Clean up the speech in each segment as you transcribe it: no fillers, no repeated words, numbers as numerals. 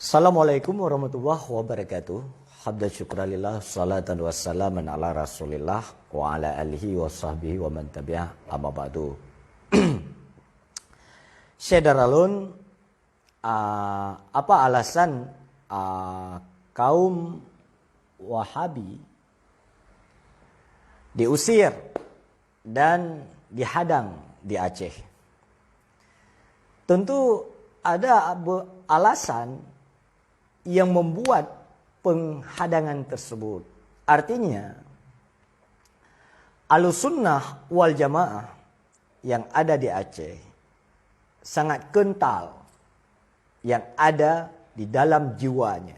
Assalamualaikum warahmatullahi wabarakatuh. Hamdan syukralillah, salatan wassalaman ala rasulillah wa ala alihi wa sahbihi wa man tabi'ah, amma ba'du. Syederalun, apa alasan kaum Wahabi diusir dan dihadang di Aceh? Tentu ada alasan yang membuat penghadangan tersebut. Artinya, Ahlussunnah wal Jamaah yang ada di Aceh sangat kental yang ada di dalam jiwanya.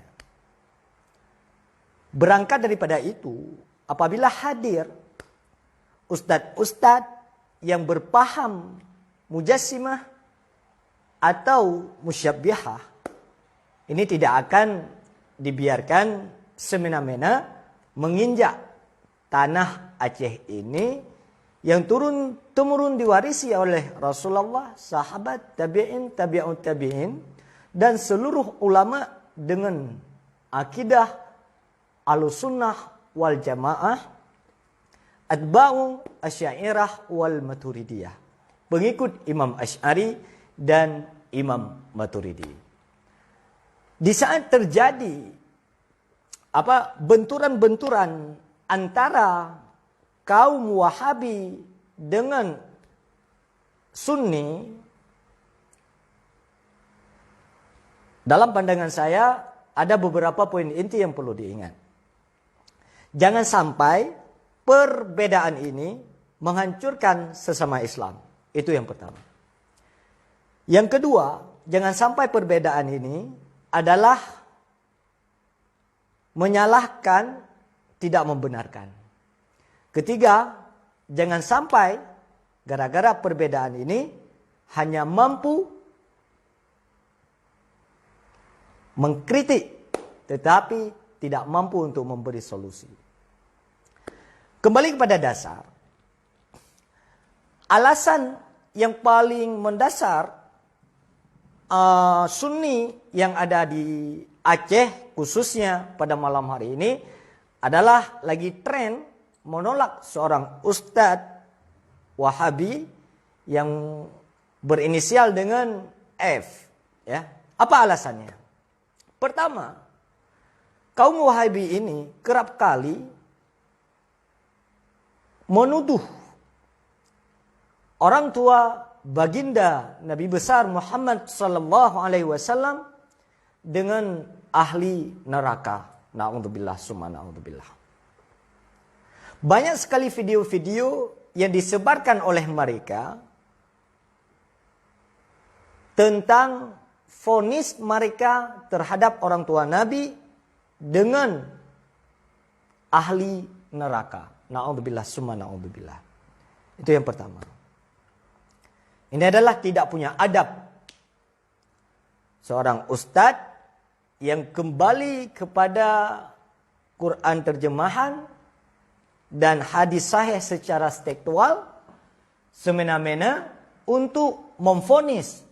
Berangkat daripada itu, apabila hadir ustadz-ustadz yang berpaham mujassimah atau musyabbihah, ini tidak akan dibiarkan semena-mena menginjak tanah Aceh ini yang turun-temurun diwarisi oleh Rasulullah, sahabat, tabi'in, tabi'ut tabi'in, dan seluruh ulama dengan akidah Ahlussunnah wal Jamaah, atba'u Asy'ariyah wal Maturidiyah, pengikut Imam Asy'ari dan Imam Maturidi. Di saat terjadi benturan-benturan antara kaum Wahabi dengan Sunni, dalam pandangan saya ada beberapa poin inti yang perlu diingat. Jangan sampai perbedaan ini menghancurkan sesama Islam. Itu yang pertama. Yang kedua, jangan sampai perbedaan ini adalah menyalahkan, tidak membenarkan. Ketiga, jangan sampai gara-gara perbedaan ini hanya mampu mengkritik, tetapi tidak mampu untuk memberi solusi. Kembali kepada dasar, alasan yang paling mendasar Sunni yang ada di Aceh khususnya pada malam hari ini adalah lagi tren menolak seorang ustadz Wahabi yang berinisial dengan F. Ya, apa alasannya? Pertama, kaum Wahabi ini kerap kali menuduh orang tua baginda Nabi besar Muhammad sallallahu alaihi wasallam dengan ahli neraka. Na'udzubillah summa na'udzubillah. Banyak sekali video-video yang disebarkan oleh mereka tentang vonis mereka terhadap orang tua Nabi dengan ahli neraka. Na'udzubillah summa na'udzubillah. Itu yang pertama. Ini adalah tidak punya adab. Seorang ustadz yang kembali kepada Quran terjemahan dan hadis sahih secara tekstual semena-mena untuk memvonis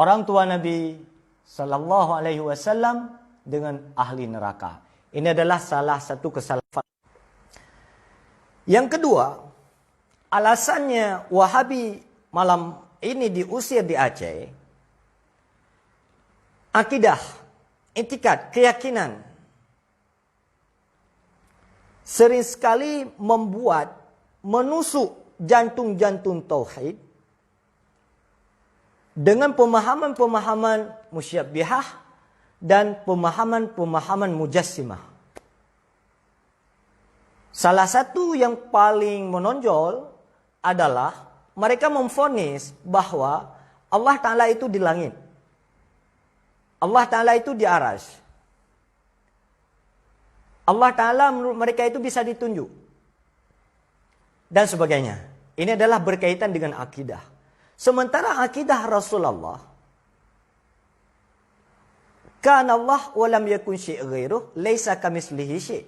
orang tua Nabi sallallahu alaihi wasallam dengan ahli neraka. Ini adalah salah satu kesalahan. Yang kedua, alasannya Wahabi malam ini diusir di Aceh, akidah, itikad, keyakinan sering sekali menusuk jantung-jantung tauhid dengan pemahaman-pemahaman musyabbihah dan pemahaman-pemahaman mujassimah. Salah satu yang paling menonjol adalah mereka memvonis bahwa Allah Ta'ala itu di langit. Allah Ta'ala itu di arsy. Allah Ta'ala menurut mereka itu bisa ditunjuk. Dan sebagainya. Ini adalah berkaitan dengan akidah. Sementara akidah Rasulullah, kana Allah wa lam yakun syai' ghairuh, laisa kamitslihi syai'.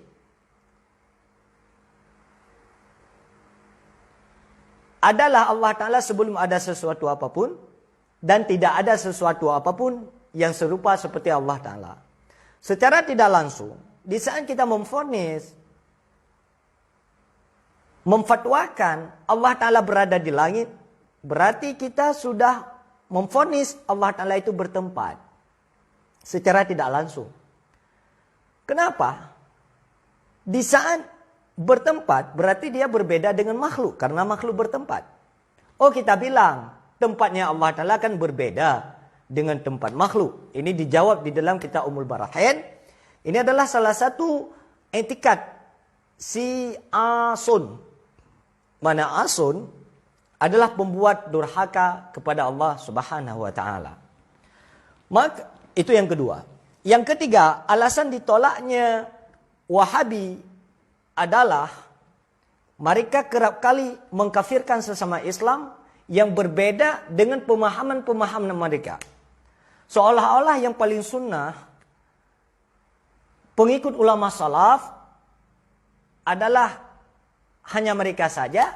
adalah Allah Ta'ala sebelum ada sesuatu apapun, dan tidak ada sesuatu apapun yang serupa seperti Allah Ta'ala. Secara tidak langsung, di saat kita memvonis, memfatwakan Allah Ta'ala berada di langit, berarti kita sudah memvonis Allah Ta'ala itu bertempat. Secara tidak langsung. Kenapa? Di saat bertempat, berarti dia berbeda dengan makhluk, karena makhluk bertempat. Oh, kita bilang, tempatnya Allah Ta'ala kan berbeda dengan tempat makhluk. Ini dijawab di dalam kitab Ummul Barahin. Ini adalah salah satu etikat si Asun. Mana Asun adalah pembuat durhaka kepada Allah Subhanahu wa Ta'ala. Maka itu yang kedua. Yang ketiga, alasan ditolaknya Wahabi adalah mereka kerap kali mengkafirkan sesama Islam yang berbeda dengan pemahaman-pemahaman mereka. Seolah-olah yang paling sunnah, pengikut ulama salaf adalah hanya mereka saja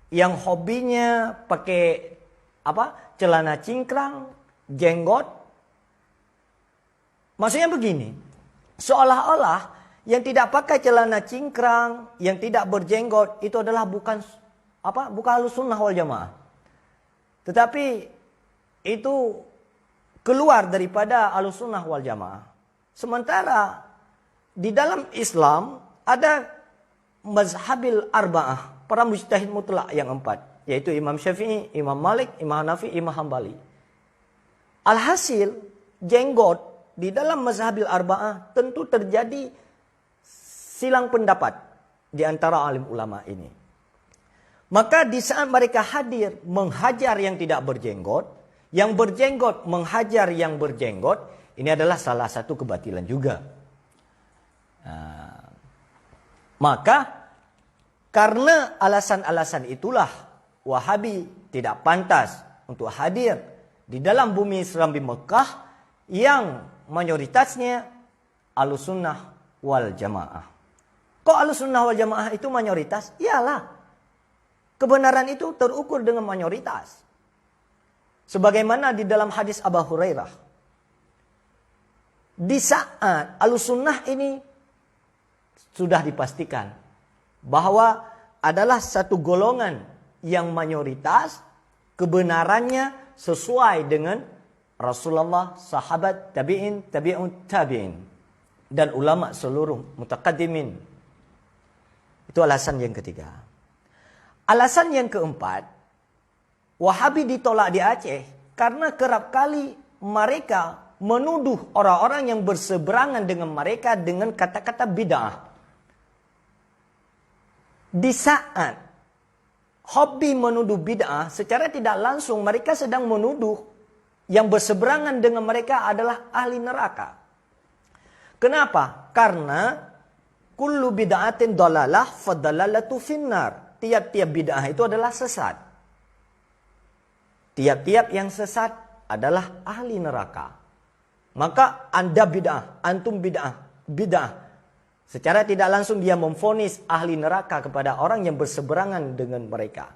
yang hobinya pakai celana cingkrang, jenggot. Maksudnya begini, seolah-olah yang tidak pakai celana cingkrang, yang tidak berjenggot itu adalah bukan Ahlussunnah wal Jamaah. Tetapi itu keluar daripada Ahlussunnah wal Jamaah. Sementara di dalam Islam ada mazhabil arba'ah, para mujtahid mutlak yang 4, yaitu Imam Syafi'i, Imam Malik, Imam Hanafi, Imam Hambali. Alhasil, jenggot di dalam mazhabil arba'ah tentu terjadi silang pendapat di antara alim ulama ini. Maka di saat mereka hadir menghajar yang tidak berjenggot, yang berjenggot menghajar yang berjenggot, ini adalah salah satu kebatilan juga. Maka karena alasan-alasan itulah Wahabi tidak pantas untuk hadir di dalam bumi Islam di Mekah yang mayoritasnya Ahlussunnah wal Jamaah. Kok Ahlussunnah wal Jamaah itu mayoritas? Iyalah, kebenaran itu terukur dengan mayoritas. Sebagaimana di dalam hadis Abu Hurairah. Di saat Ahlussunnah ini sudah dipastikan bahwa adalah satu golongan yang mayoritas, kebenarannya sesuai dengan Rasulullah, sahabat, tabi'in, tabi'un tabi'in, dan ulama seluruh mutaqaddimin. Itu alasan yang ketiga. Alasan yang keempat, Wahabi ditolak di Aceh karena kerap kali mereka menuduh orang-orang yang berseberangan dengan mereka dengan kata-kata bid'ah. Di saat hobi menuduh bid'ah, secara tidak langsung mereka sedang menuduh yang berseberangan dengan mereka adalah ahli neraka. Kenapa? Karena kullu bid'atin dalalah fadalalatu finnar. Tiap-tiap bid'ah itu adalah sesat. Tiap-tiap yang sesat adalah ahli neraka. Maka Anda bid'ah, antum bid'ah. Secara tidak langsung dia memvonis ahli neraka kepada orang yang berseberangan dengan mereka.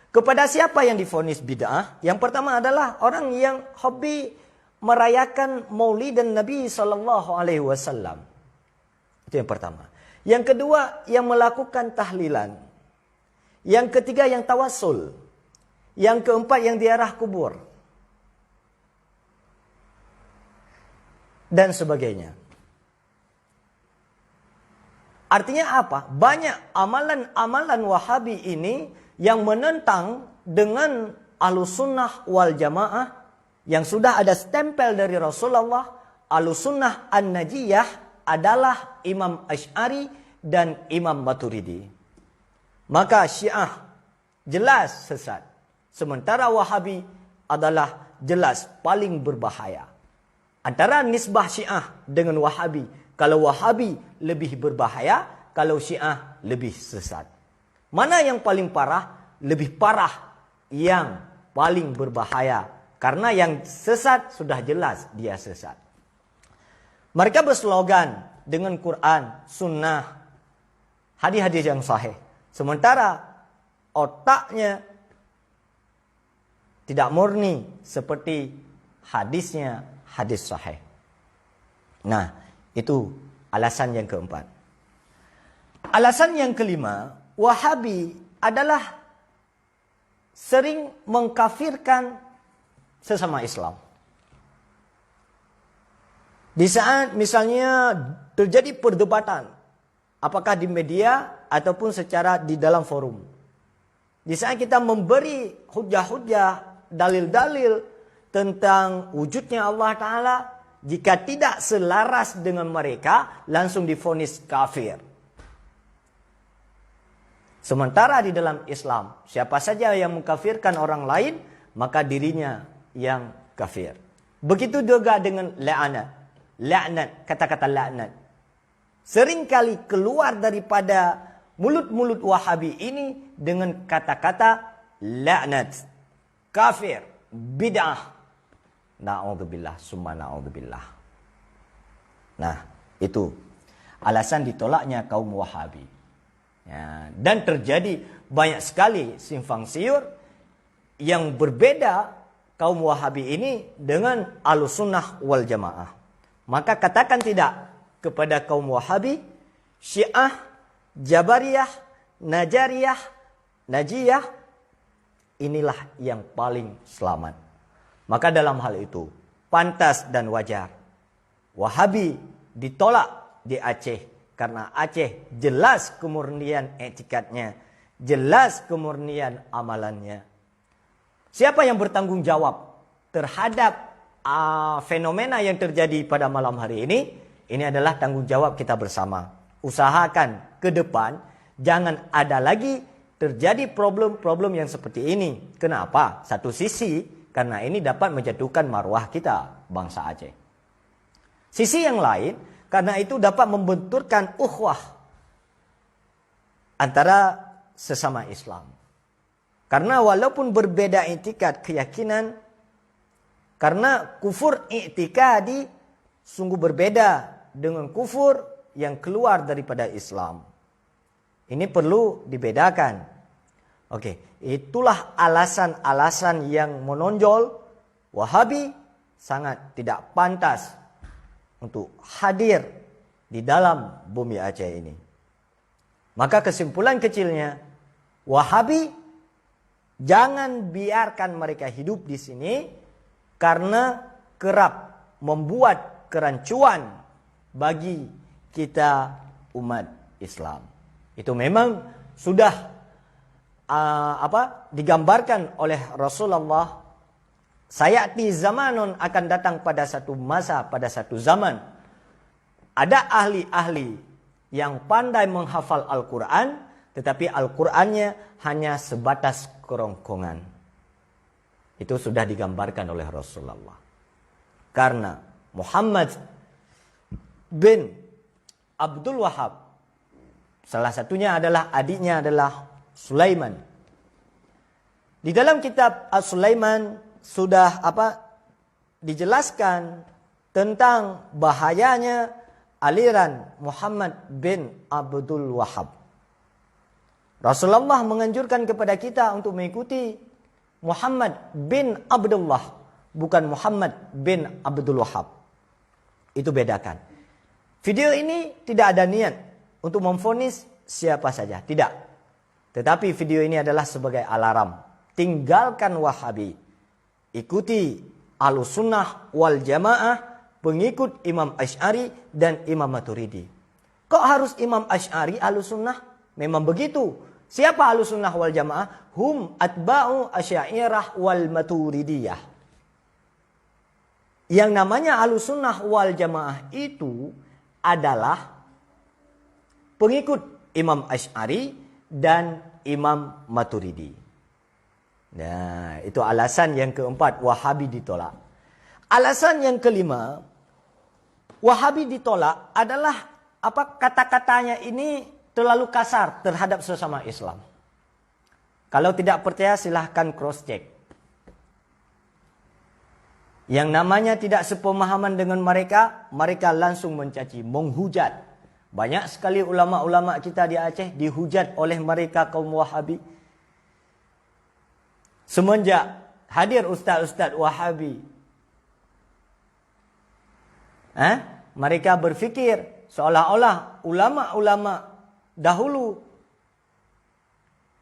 Kepada siapa yang divonis bid'ah? Yang pertama adalah orang yang hobi merayakan Maulid dan Nabi SAW. Itu yang pertama. Yang kedua, yang melakukan tahlilan. Yang ketiga, yang tawassul. Yang keempat, yang ziarah kubur. Dan sebagainya. Artinya apa? Banyak amalan-amalan Wahabi ini yang menentang dengan Ahlussunnah wal Jamaah yang sudah ada stempel dari Rasulullah. Ahlussunnah An-Najiyah adalah Imam Asy'ari dan Imam Maturidi. Maka Syiah jelas sesat. Sementara Wahabi adalah jelas paling berbahaya. Antara nisbah Syiah dengan Wahabi, kalau Wahabi lebih berbahaya, kalau Syiah lebih sesat. Mana yang paling parah? Lebih parah yang paling berbahaya. Karena yang sesat sudah jelas dia sesat. Mereka berslogan dengan Quran, Sunnah, hadis-hadis yang sahih. Sementara otaknya tidak murni seperti hadisnya hadis sahih. Nah, itu alasan yang keempat. Alasan yang kelima, Wahabi adalah sering mengkafirkan sesama Islam. Di saat misalnya terjadi perdebatan, apakah di media ataupun secara di dalam forum. Di saat kita memberi hujah-hujah, dalil-dalil tentang wujudnya Allah Ta'ala, jika tidak selaras dengan mereka, langsung divonis kafir. Sementara di dalam Islam, siapa saja yang mengkafirkan orang lain, maka dirinya yang kafir. Begitu juga dengan laknat, kata-kata laknat. Seringkali keluar daripada mulut-mulut Wahabi ini dengan kata-kata laknat, kafir, bid'ah. Na'udzubillah, summa na'udzubillah. Nah, itu alasan ditolaknya kaum Wahabi. Ya, dan terjadi banyak sekali simpang siur yang berbeda kaum Wahabi ini dengan Ahlussunnah wal Jamaah. Maka katakan tidak kepada kaum Wahabi, Syiah, Jabariyah, Najariyah, Najiyah, inilah yang paling selamat. Maka dalam hal itu, pantas dan wajar Wahabi ditolak di Aceh. Karena Aceh jelas kemurnian etikatnya, jelas kemurnian amalannya. Siapa yang bertanggung jawab terhadap fenomena yang terjadi pada malam hari ini? Ini adalah tanggung jawab kita bersama. Usahakan ke depan jangan ada lagi terjadi problem-problem yang seperti ini. Kenapa? Satu sisi, karena ini dapat menjatuhkan marwah kita, bangsa Aceh. Sisi yang lain, karena itu dapat membenturkan ukhuwah antara sesama Islam. Karena walaupun berbeda i'tikad keyakinan, karena kufur i'tikadi sungguh berbeda dengan kufur yang keluar daripada Islam. Ini perlu dibedakan. Oke, itulah alasan-alasan yang menonjol Wahabi sangat tidak pantas untuk hadir di dalam bumi Aceh ini. Maka kesimpulan kecilnya, Wahabi jangan biarkan mereka hidup di sini karena kerap membuat kerancuan bagi kita umat Islam. Itu memang sudah digambarkan oleh Rasulullah. Sayati zamanun, akan datang pada satu masa, pada satu zaman. Ada ahli-ahli yang pandai menghafal Al-Quran, tetapi Al-Qurannya hanya sebatas kerongkongan. Itu sudah digambarkan oleh Rasulullah. Karena Muhammad bin Abdul Wahab, salah satunya adalah adiknya adalah Sulaiman. Di dalam kitab Sulaiman sudah dijelaskan tentang bahayanya aliran Muhammad bin Abdul Wahab. Rasulullah menganjurkan kepada kita untuk mengikuti Muhammad bin Abdullah, bukan Muhammad bin Abdul Wahab. Itu bedakan. Video ini tidak ada niat untuk memvonis siapa saja, tidak. Tetapi video ini adalah sebagai alarm. Tinggalkan Wahabi. Ikuti Ahlussunnah wal Jamaah, pengikut Imam Asy'ari dan Imam Maturidi. Kok harus Imam Asy'ari Ahlussunnah? Memang begitu. Siapa Ahlussunnah wal Jamaah? Hum atba'u Asy'ariyah wal Maturidiyah. Yang namanya Ahlussunnah wal Jamaah itu adalah pengikut Imam Asy'ari dan Imam Maturidi. Nah, itu alasan yang keempat Wahabi ditolak. Alasan yang kelima Wahabi ditolak adalah kata-katanya ini terlalu kasar terhadap sesama Islam. Kalau tidak percaya silahkan cross check. Yang namanya tidak sepemahaman dengan mereka, mereka langsung mencaci, menghujat. Banyak sekali ulama-ulama kita di Aceh dihujat oleh mereka kaum Wahabi. Semenjak hadir ustaz-ustaz Wahabi. Mereka berfikir seolah-olah ulama-ulama dahulu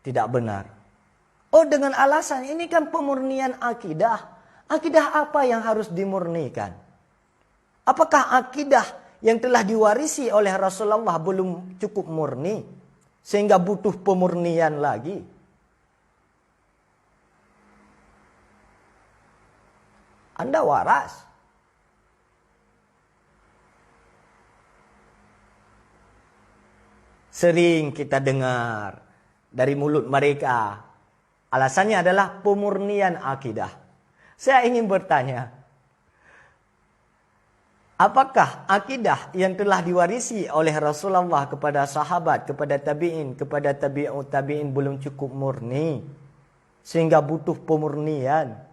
tidak benar. Oh, dengan alasan ini kan pemurnian akidah. Akidah apa yang harus dimurnikan? Apakah akidah yang telah diwarisi oleh Rasulullah belum cukup murni sehingga butuh pemurnian lagi? Anda waras. Sering kita dengar dari mulut mereka, alasannya adalah pemurnian akidah. Saya ingin bertanya, apakah akidah yang telah diwarisi oleh Rasulullah kepada sahabat, kepada tabi'in, kepada tabi'ut tabi'in belum cukup murni sehingga butuh pemurnian?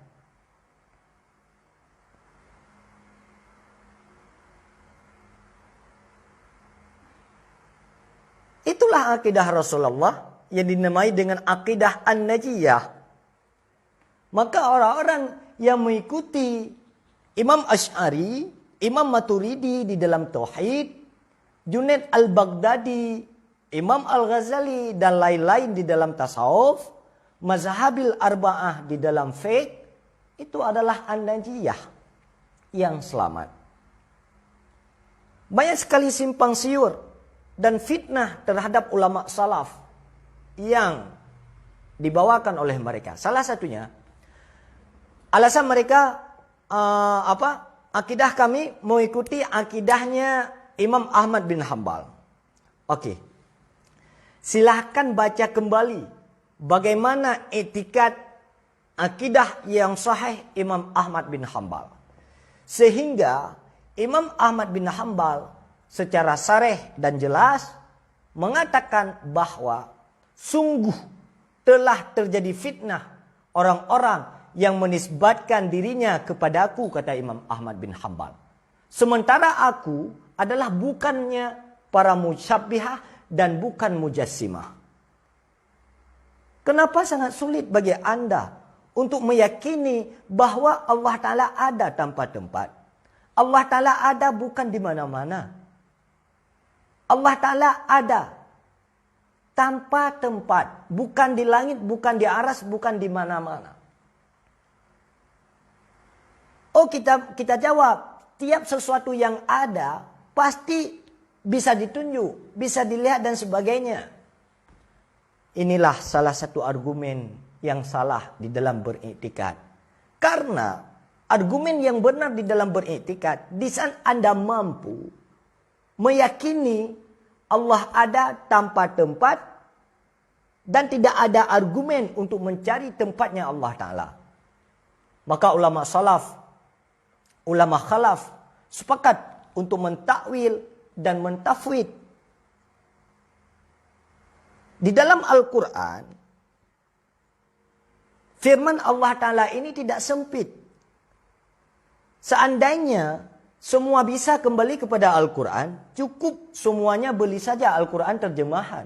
Itulah akidah Rasulullah yang dinamai dengan akidah An-Najiyah. Maka orang-orang yang mengikuti Imam Asy'ari, Imam Maturidi di dalam Tauhid, Junaid Al-Baghdadi, Imam Al-Ghazali dan lain-lain di dalam tasawuf, Mazhabil Arba'ah di dalam fiqh, itu adalah An-Najiyah yang selamat. Banyak sekali simpang siur dan fitnah terhadap ulama salaf yang dibawakan oleh mereka. Salah satunya, alasan mereka akidah kami mengikuti akidahnya Imam Ahmad bin Hanbal. Oke. Silahkan baca kembali bagaimana etikat akidah yang sahih Imam Ahmad bin Hanbal. Sehingga Imam Ahmad bin Hanbal secara sareh dan jelas mengatakan bahwa sungguh telah terjadi fitnah orang-orang yang menisbatkan dirinya kepadaku, kata Imam Ahmad bin Hanbal. Sementara aku adalah bukannya para musyabbihah dan bukan mujassimah. Kenapa sangat sulit bagi Anda untuk meyakini bahwa Allah Ta'ala ada tanpa tempat? Allah Ta'ala ada bukan di mana-mana. Allah Ta'ala ada tanpa tempat. Bukan di langit, bukan di aras, bukan di mana-mana. Oh, kita jawab. Tiap sesuatu yang ada pasti bisa ditunjuk, bisa dilihat dan sebagainya. Inilah salah satu argumen yang salah di dalam beriktikad. Karena argumen yang benar di dalam beriktikad, di saat Anda mampu meyakini Allah ada tanpa tempat dan tidak ada argumen untuk mencari tempatnya Allah Ta'ala. Maka ulama salaf, ulama khalaf sepakat untuk mentakwil dan mentafwid. Di dalam Al-Quran, firman Allah Ta'ala ini tidak sempit. Seandainya semua bisa kembali kepada Al-Quran, cukup semuanya beli saja Al-Quran terjemahan.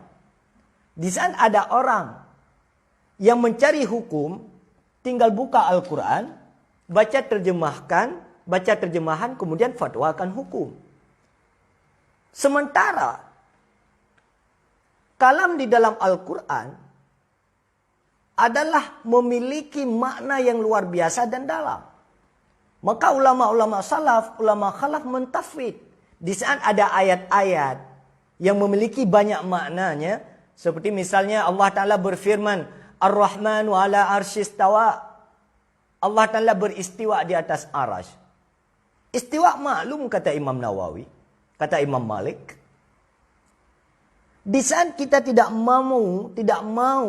Di saat ada orang yang mencari hukum, tinggal buka Al-Quran, baca terjemahan, kemudian fatwakan hukum. Sementara kalam di dalam Al-Quran adalah memiliki makna yang luar biasa dan dalam. Maka ulama-ulama salaf, ulama khalaf mentafwid. Di saat ada ayat-ayat yang memiliki banyak maknanya, seperti misalnya Allah Ta'ala berfirman, Ar-Rahmanu ala arsyistawa. Allah Ta'ala beristiwa di atas arash. Istiwa maklum, kata Imam Nawawi, kata Imam Malik. Di saat kita tidak mau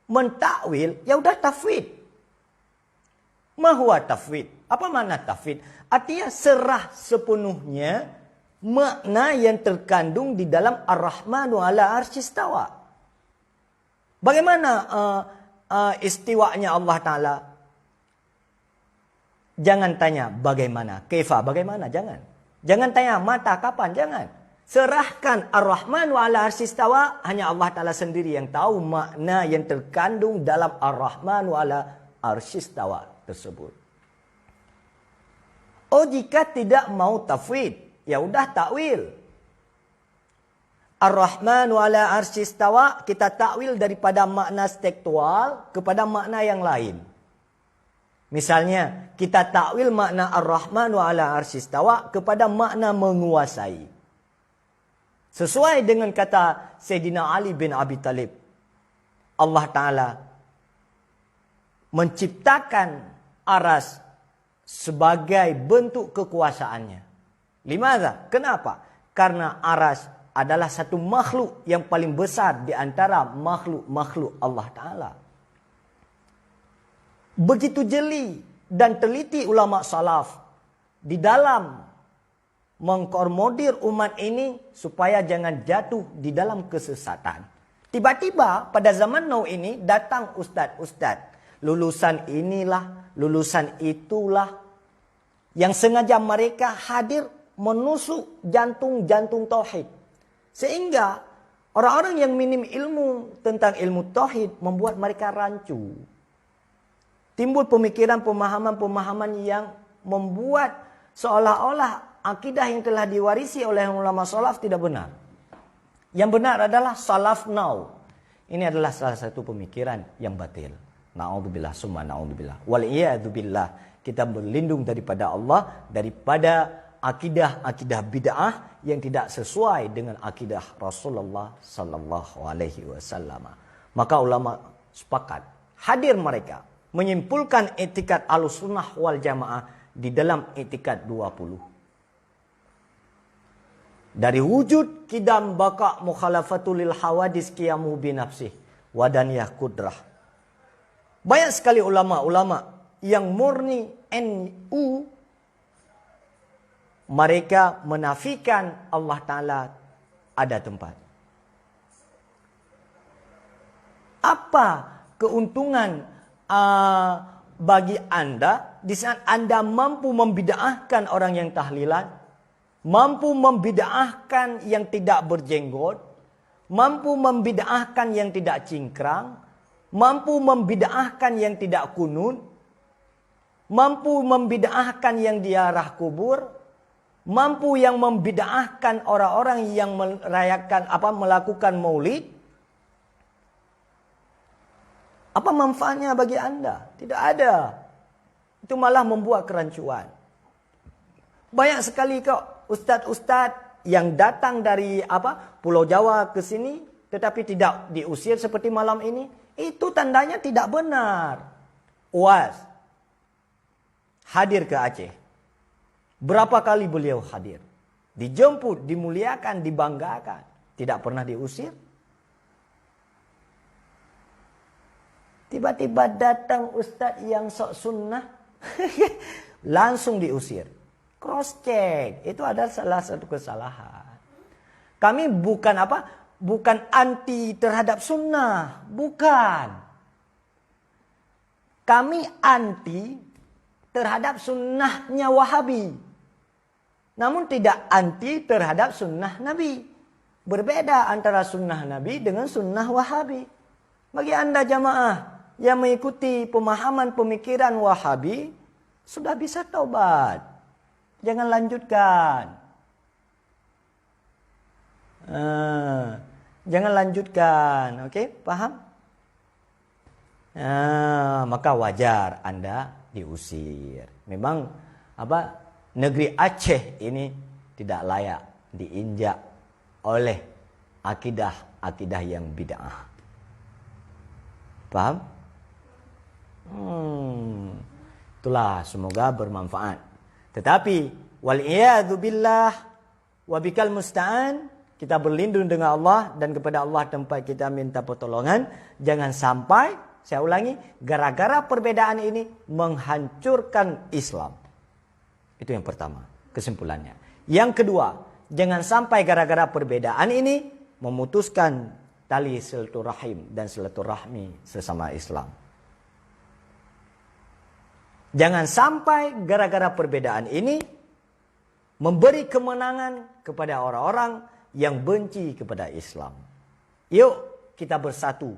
mentakwil, ya udah tafwid. Ma huwa tafwid? Apa makna tafwid? Artinya serah sepenuhnya makna yang terkandung di dalam Ar-Rahmanu ala arsyistawa. Bagaimana istiwanya Allah Ta'ala? Jangan tanya bagaimana, kaifa, bagaimana, jangan. Jangan tanya mata, kapan, jangan. Serahkan Ar-Rahman wa ala arsyistawa, hanya Allah Ta'ala sendiri yang tahu makna yang terkandung dalam Ar-Rahman wa ala arsyistawa tersebut. Oh, jika tidak mau tafwid, ya udah takwil. Ar-Rahmanu ala arsyistawa, kita takwil daripada makna tekstual kepada makna yang lain. Misalnya, kita takwil makna Ar-Rahmanu ala arsyistawa kepada makna menguasai. Sesuai dengan kata Sayyidina Ali bin Abi Thalib, Allah Ta'ala menciptakan aras sebagai bentuk kekuasaannya. Limadha? Kenapa? Karena aras adalah satu makhluk yang paling besar di antara makhluk-makhluk Allah Ta'ala. Begitu jeli dan teliti ulama salaf di dalam mengkomodir umat ini supaya jangan jatuh di dalam kesesatan. Tiba-tiba pada zaman now ini datang ustadz-ustadz. Lulusan inilah, lulusan itulah. Yang sengaja mereka hadir menusuk jantung-jantung tauhid. Sehingga orang-orang yang minim ilmu tentang ilmu tauhid membuat mereka rancu. Timbul pemikiran, pemahaman-pemahaman yang membuat seolah-olah akidah yang telah diwarisi oleh ulama salaf tidak benar. Yang benar adalah salaf now. Ini adalah salah satu pemikiran yang batil. Na'udzubillah summa na'udzubillah. Wal'iyadzubillah. Kita berlindung daripada Allah, daripada akidah-akidah bid'ah yang tidak sesuai dengan akidah Rasulullah sallallahu alaihi wasallam. Maka ulama sepakat, hadir mereka menyimpulkan etikat Ahlussunnah wal Jamaah di dalam etikat 20. Dari wujud kidam baka mukhalafatul lil hawadis qiyamu binafsih wadaniyah kudrah. Banyak sekali ulama-ulama yang murni NU, mereka menafikan Allah Ta'ala ada tempat. Apa keuntungan bagi Anda di saat Anda mampu membid'ahkan orang yang tahlilan, mampu membid'ahkan yang tidak berjenggot, mampu membid'ahkan yang tidak cingkrang, mampu membid'ahkan yang tidak kunut, mampu membid'ahkan yang diarah kubur, mampu yang membid'ahkan orang-orang yang merayakan melakukan maulid. Apa manfaatnya bagi Anda? Tidak ada. Itu malah membuat kerancuan. Banyak sekali kok ustadz-ustadz yang datang dari Pulau Jawa ke sini tetapi tidak diusir seperti malam ini. Itu tandanya tidak benar. UAS hadir ke Aceh. Berapa kali beliau hadir? Dijemput, dimuliakan, dibanggakan. Tidak pernah diusir. Tiba-tiba datang ustadz yang sok sunnah. Langsung diusir. Cross check. Itu adalah salah satu kesalahan. Kami bukan anti terhadap sunnah. Bukan. Kami anti terhadap sunnahnya Wahabi. Namun tidak anti terhadap sunnah Nabi. Berbeda antara sunnah Nabi dengan sunnah Wahabi. Bagi Anda jamaah yang mengikuti pemahaman pemikiran Wahabi, sudah bisa taubat. Jangan lanjutkan. Jangan lanjutkan. Oke, paham? Maka wajar Anda diusir. Memang negeri Aceh ini tidak layak diinjak oleh akidah-akidah yang bid'ah. Paham? Itulah, semoga bermanfaat. Tetapi wal'iyadzubillah wabikal musta'an, kita berlindung dengan Allah dan kepada Allah tempat kita minta pertolongan. Jangan sampai, saya ulangi, gara-gara perbedaan ini menghancurkan Islam. Itu yang pertama, kesimpulannya. Yang kedua, jangan sampai gara-gara perbedaan ini memutuskan tali silaturahim dan silaturahmi sesama Islam. Jangan sampai gara-gara perbedaan ini memberi kemenangan kepada orang-orang yang benci kepada Islam. Yuk kita bersatu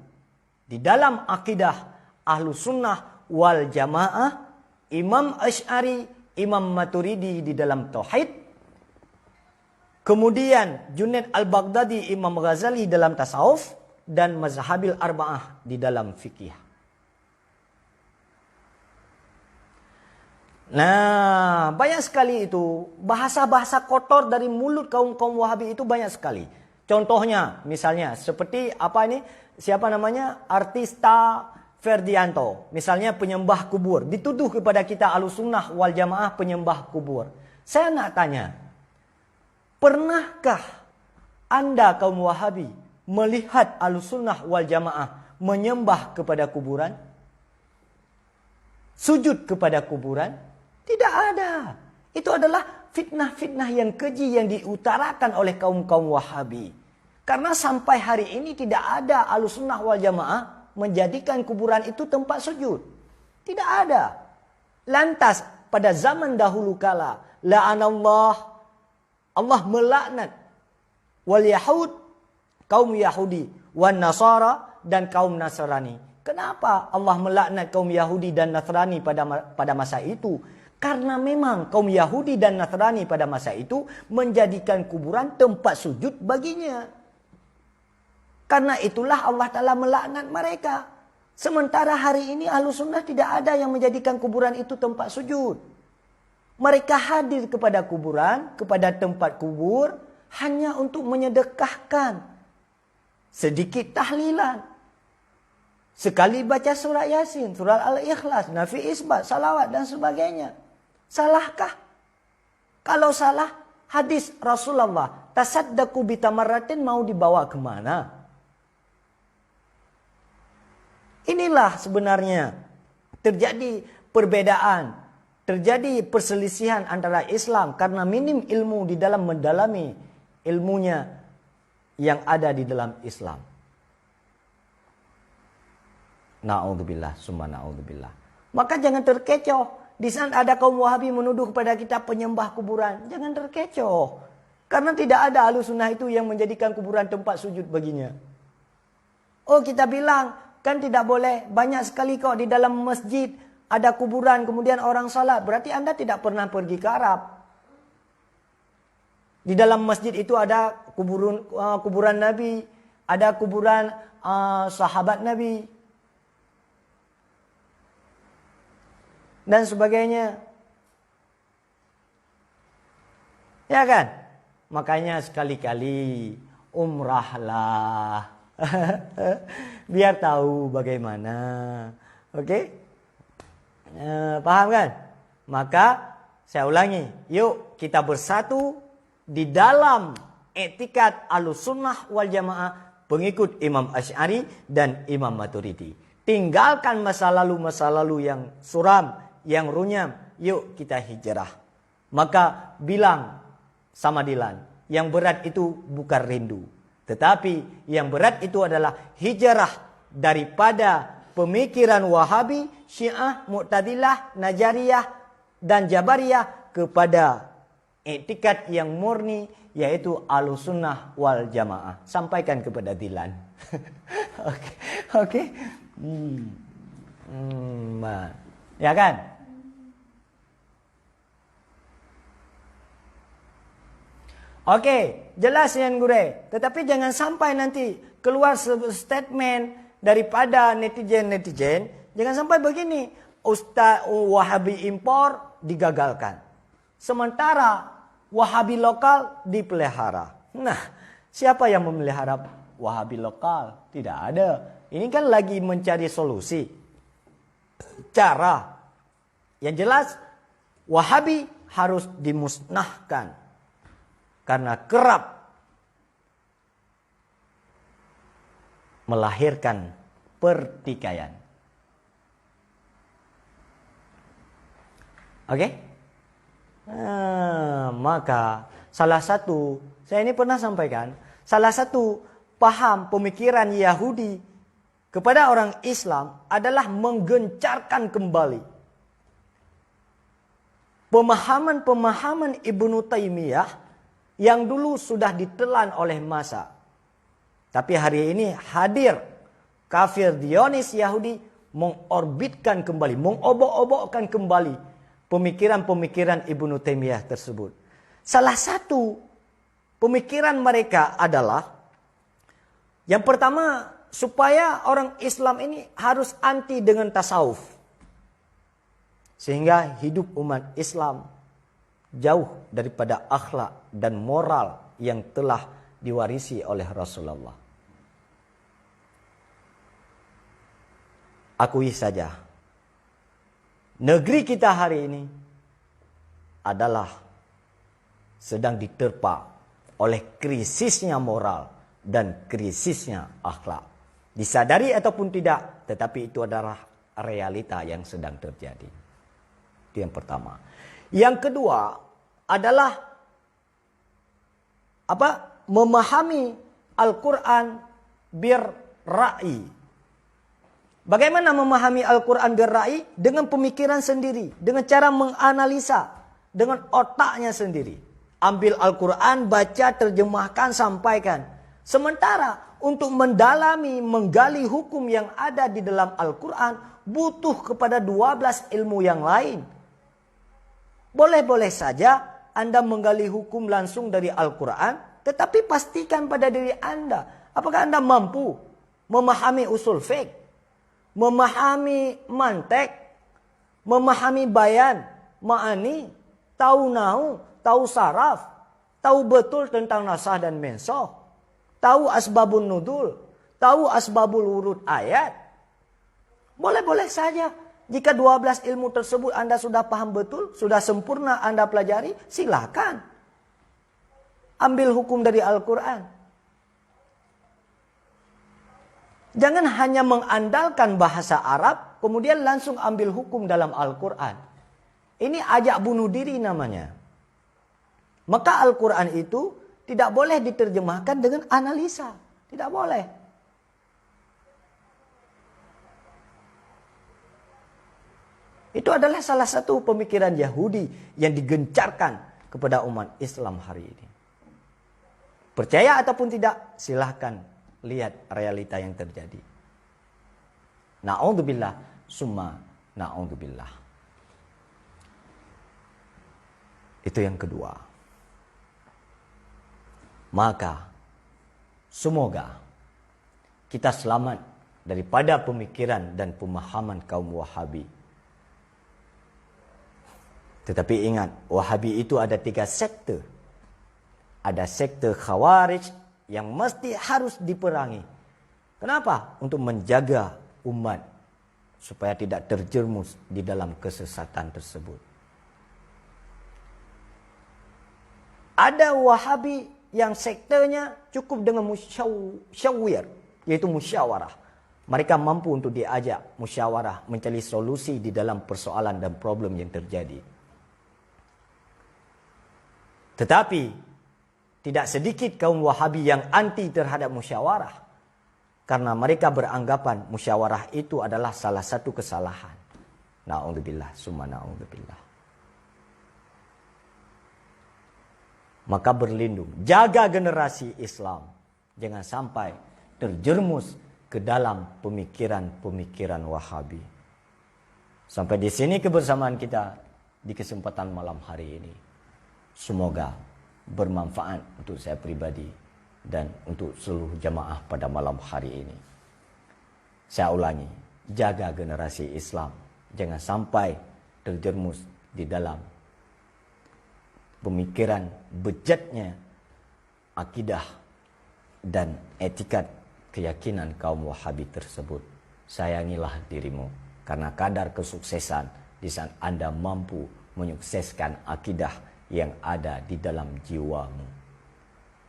di dalam akidah Ahlus Sunnah wal Jamaah, Imam Asy'ari, Imam Maturidi di dalam tauhid, kemudian Junaid al-Baghdadi, Imam Ghazali dalam tasawuf, dan Mazhabil Arba'ah di dalam fikih. Nah, banyak sekali itu bahasa-bahasa kotor dari mulut kaum-kaum Wahabi itu banyak sekali. Contohnya, misalnya seperti apa ini? Siapa namanya? Artista Ferdianto. Misalnya penyembah kubur. Dituduh kepada kita Ahlussunnah wal Jamaah penyembah kubur. Saya nak tanya, pernahkah Anda kaum Wahabi melihat Ahlussunnah wal Jamaah menyembah kepada kuburan? Sujud kepada kuburan? Tidak ada. Itu adalah fitnah-fitnah yang keji yang diutarakan oleh kaum-kaum Wahabi. Karena sampai hari ini tidak ada Ahlussunnah wal Jamaah menjadikan kuburan itu tempat sujud. Tidak ada. Lantas pada zaman dahulu kala, la'anallah, Allah melaknat wal Yahud, kaum Yahudi, wan Nasara, dan kaum Nasrani. Kenapa Allah melaknat kaum Yahudi dan Nasrani pada masa itu? Karena memang kaum Yahudi dan Nasrani pada masa itu menjadikan kuburan tempat sujud baginya. Karena itulah Allah Ta'ala melaknat mereka. Sementara hari ini Ahlussunnah tidak ada yang menjadikan kuburan itu tempat sujud. Mereka hadir kepada kuburan, kepada tempat kubur, hanya untuk menyedekahkan sedikit tahlilan. Sekali baca surat Yasin, surat Al-Ikhlas, Nafi Isbat, salawat dan sebagainya. Salahkah? Kalau salah, hadis Rasulullah, tasaddaqu bitamaratin mau dibawa kemana? Inilah sebenarnya terjadi perbedaan, terjadi perselisihan antara Islam karena minim ilmu di dalam mendalami ilmunya yang ada di dalam Islam. Na'udzubillah, summa na'udzubillah. Maka jangan terkecoh. Di sana ada kaum Wahabi menuduh kepada kita penyembah kuburan. Jangan terkecoh. Karena tidak ada Ahlussunnah itu yang menjadikan kuburan tempat sujud baginya. Oh, kita bilang, kan tidak boleh. Banyak sekali kok di dalam masjid ada kuburan, kemudian orang salat. Berarti Anda tidak pernah pergi ke Arab. Di dalam masjid itu ada kuburan Nabi, ada kuburan sahabat Nabi, dan sebagainya. Ya kan? Makanya sekali-kali umrahlah. Biar tahu bagaimana. Oke? Paham kan? Maka saya ulangi. Yuk kita bersatu di dalam etikat Ahlussunnah wal Jamaah, pengikut Imam Asy'ari dan Imam Maturidi. Tinggalkan masa lalu yang suram, yang runyam. Yuk kita hijrah. Maka bilang sama Dilan, yang berat itu bukan rindu, tetapi yang berat itu adalah hijrah daripada pemikiran Wahabi, Syiah, Mu'tazilah, Najariyah, dan Jabariyah kepada etikat yang murni, yaitu Ahlussunnah wal Jamaah. Sampaikan kepada Dilan. Oke. Ya kan? Oke, jelas Yan Gure. Tetapi jangan sampai nanti keluar statement daripada netizen. Jangan sampai begini, Ustaz Wahabi impor digagalkan, sementara Wahabi lokal dipelihara. Nah, siapa yang memelihara Wahabi lokal? Tidak ada. Ini kan lagi mencari solusi, cara. Yang jelas, Wahabi harus dimusnahkan karena kerap melahirkan pertikaian. Oke? Maka salah satu, saya ini pernah sampaikan, salah satu paham pemikiran Yahudi kepada orang Islam adalah menggencarkan kembali pemahaman-pemahaman Ibnu Taimiyah yang dulu sudah ditelan oleh masa. Tapi hari ini hadir kafir Zionis Yahudi mengorbitkan kembali, mengobok-obokkan kembali pemikiran-pemikiran Ibnu Taimiyah tersebut. Salah satu pemikiran mereka adalah yang pertama, supaya orang Islam ini harus anti dengan tasawuf. Sehingga hidup umat Islam jauh daripada akhlak dan moral yang telah diwarisi oleh Rasulullah. Akui saja, negeri kita hari ini adalah sedang diterpa oleh krisisnya moral dan krisisnya akhlak. Disadari ataupun tidak, tetapi itu adalah realita yang sedang terjadi. Itu yang pertama. Yang kedua adalah memahami Al-Quran bir-ra'i. Bagaimana memahami Al-Quran bir-ra'i? Dengan pemikiran sendiri, dengan cara menganalisa, dengan otaknya sendiri. Ambil Al-Quran, baca, terjemahkan, sampaikan. Sementara untuk mendalami, menggali hukum yang ada di dalam Al-Quran, butuh kepada 12 ilmu yang lain. Boleh-boleh saja Anda menggali hukum langsung dari Al-Quran, tetapi pastikan pada diri Anda, apakah Anda mampu memahami usul fiqh, memahami mantek, memahami bayan, ma'ani, tahu nahu, tahu saraf, tahu betul tentang nasah dan mensoh, tahu asbabun nudul, tahu asbabul wurud ayat. Boleh-boleh saja. Jika 12 ilmu tersebut Anda sudah paham betul, sudah sempurna Anda pelajari, silakan. Ambil hukum dari Al-Quran. Jangan hanya mengandalkan bahasa Arab, kemudian langsung ambil hukum dalam Al-Quran. Ini ajak bunuh diri namanya. Maka Al-Quran itu tidak boleh diterjemahkan dengan analisa. Tidak boleh. Itu adalah salah satu pemikiran Yahudi yang digencarkan kepada umat Islam hari ini. Percaya ataupun tidak, silahkan lihat realita yang terjadi. Na'udzubillah, summa na'udzubillah. Itu yang kedua. Maka semoga kita selamat daripada pemikiran dan pemahaman kaum Wahabi. Tetapi ingat, Wahabi itu ada 3 sekte. Ada sekte Khawarij yang mesti harus diperangi. Kenapa? Untuk menjaga umat supaya tidak terjerumus di dalam kesesatan tersebut. Ada Wahabi yang sektenya cukup dengan musyawir, yaitu musyawarah. Mereka mampu untuk diajak musyawarah, mencari solusi di dalam persoalan dan problem yang terjadi. Tetapi tidak sedikit kaum Wahabi yang anti terhadap musyawarah, karena mereka beranggapan musyawarah itu adalah salah satu kesalahan. Na'udzubillah, summa na'udzubillah. Maka berlindung, jaga generasi Islam. Jangan sampai terjerumus ke dalam pemikiran-pemikiran Wahabi. Sampai di sini kebersamaan kita di kesempatan malam hari ini. Semoga bermanfaat untuk saya pribadi dan untuk seluruh jamaah pada malam hari ini. Saya ulangi, jaga generasi Islam. Jangan sampai terjerumus di dalam pemikiran bejatnya akidah dan etikat keyakinan kaum Wahabi tersebut. Sayangilah dirimu, karena kadar kesuksesan di saat Anda mampu menyukseskan akidah yang ada di dalam jiwamu.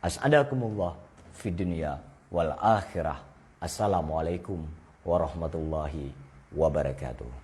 As'adakumullah fid dunya wal akhirah. Assalamualaikum warahmatullahi wabarakatuh.